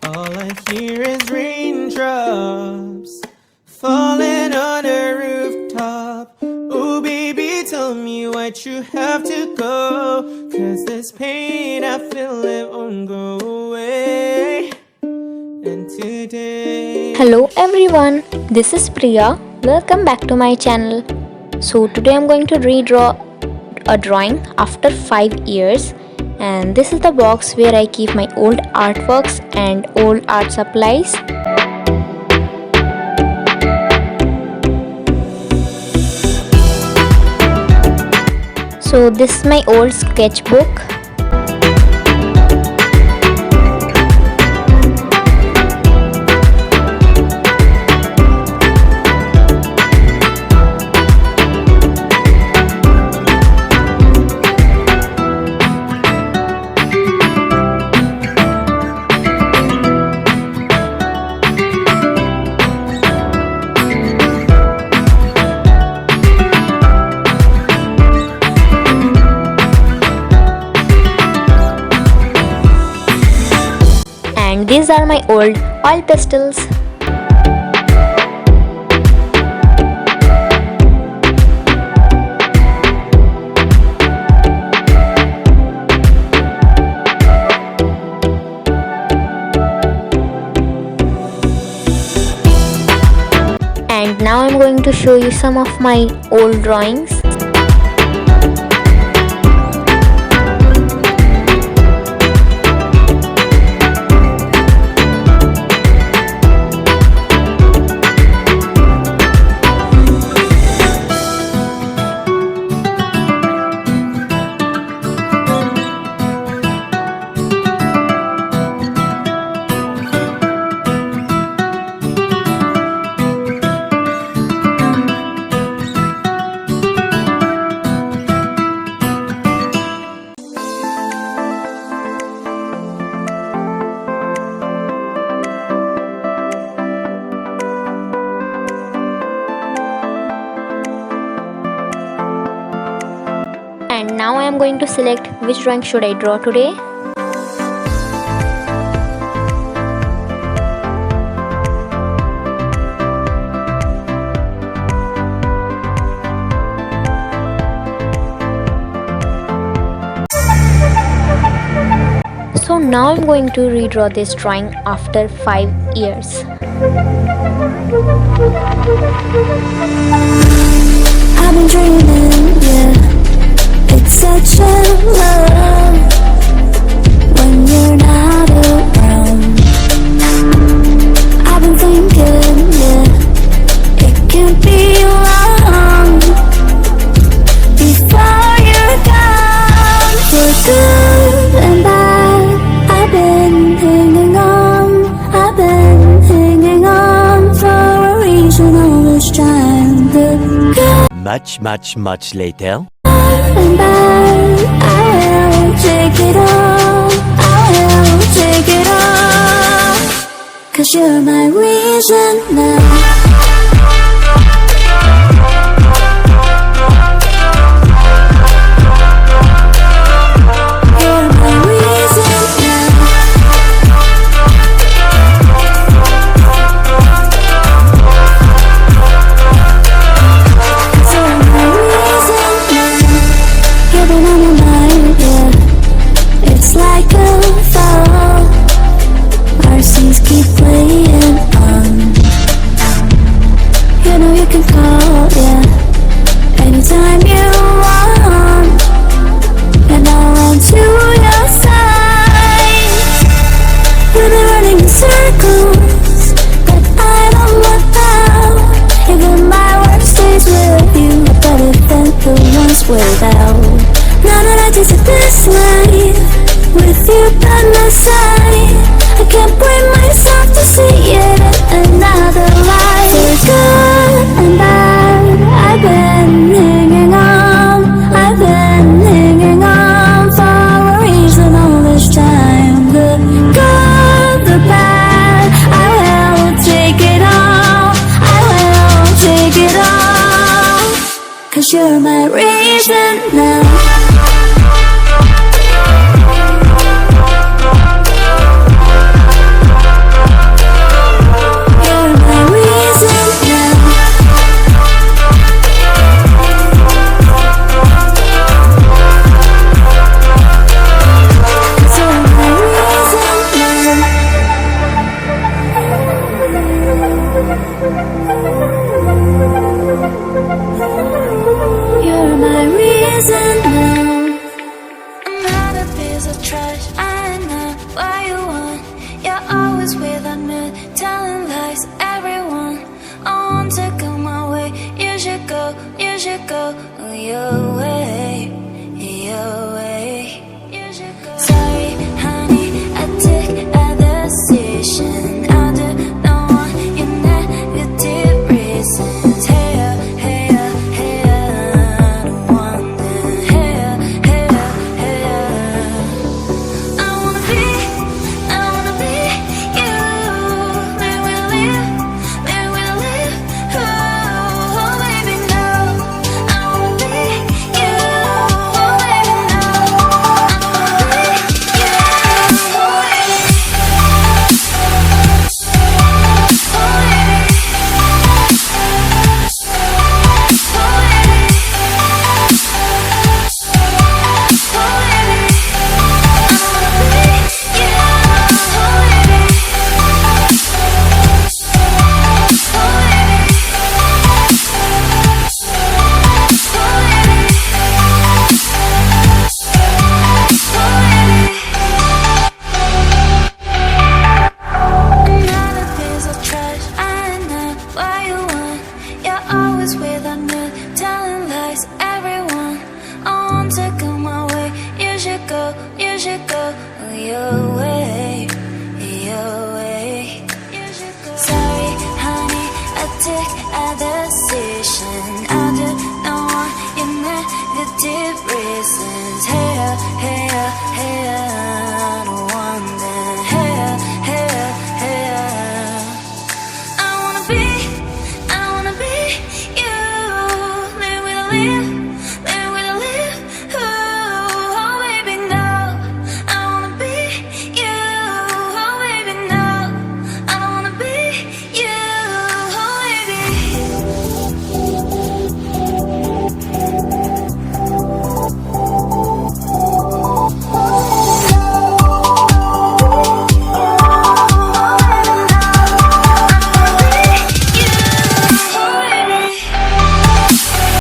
All I hear is raindrops falling on a rooftop. Oh baby, tell me why'd you have to go? 'Cause this pain I feel it won't go away. And today... Hello everyone, this is Priya. Welcome back to my channel. So today I'm going to redraw a drawing after 5 years, and this is the box where I keep my old artworks and old art supplies. So this is my old sketchbook. And these are my old oil pastels. And now I'm going to show you some of my old drawings. And now I am going to select which drawing should I draw today. So now I'm going to redraw this drawing after 5 years. I've been dreaming, yeah. It's such a love when you're not around. I've been thinking, yeah, it can't be long before you're gone. For good and bad, I've been hanging on for a reason all this time. The good Much later. and bad, I will take it all, I will take it all. 'Cause you're my reason now. Keep playing on. You know you can call, yeah, anytime you want. And I'll run to your side. We've been running in circles, but I don't look out. Even my work stays with you, better than the ones without. Now that I tasted this life, with you by my side, I can't bring myself to see it in another life. For good and bad, I've been hanging on. I've been hanging on for a reason all this time. The good, the bad, I will take it all. I will take it all. 'Cause you're my reason now. always without me, telling lies. Everyone, I want to go my way. You should go your way.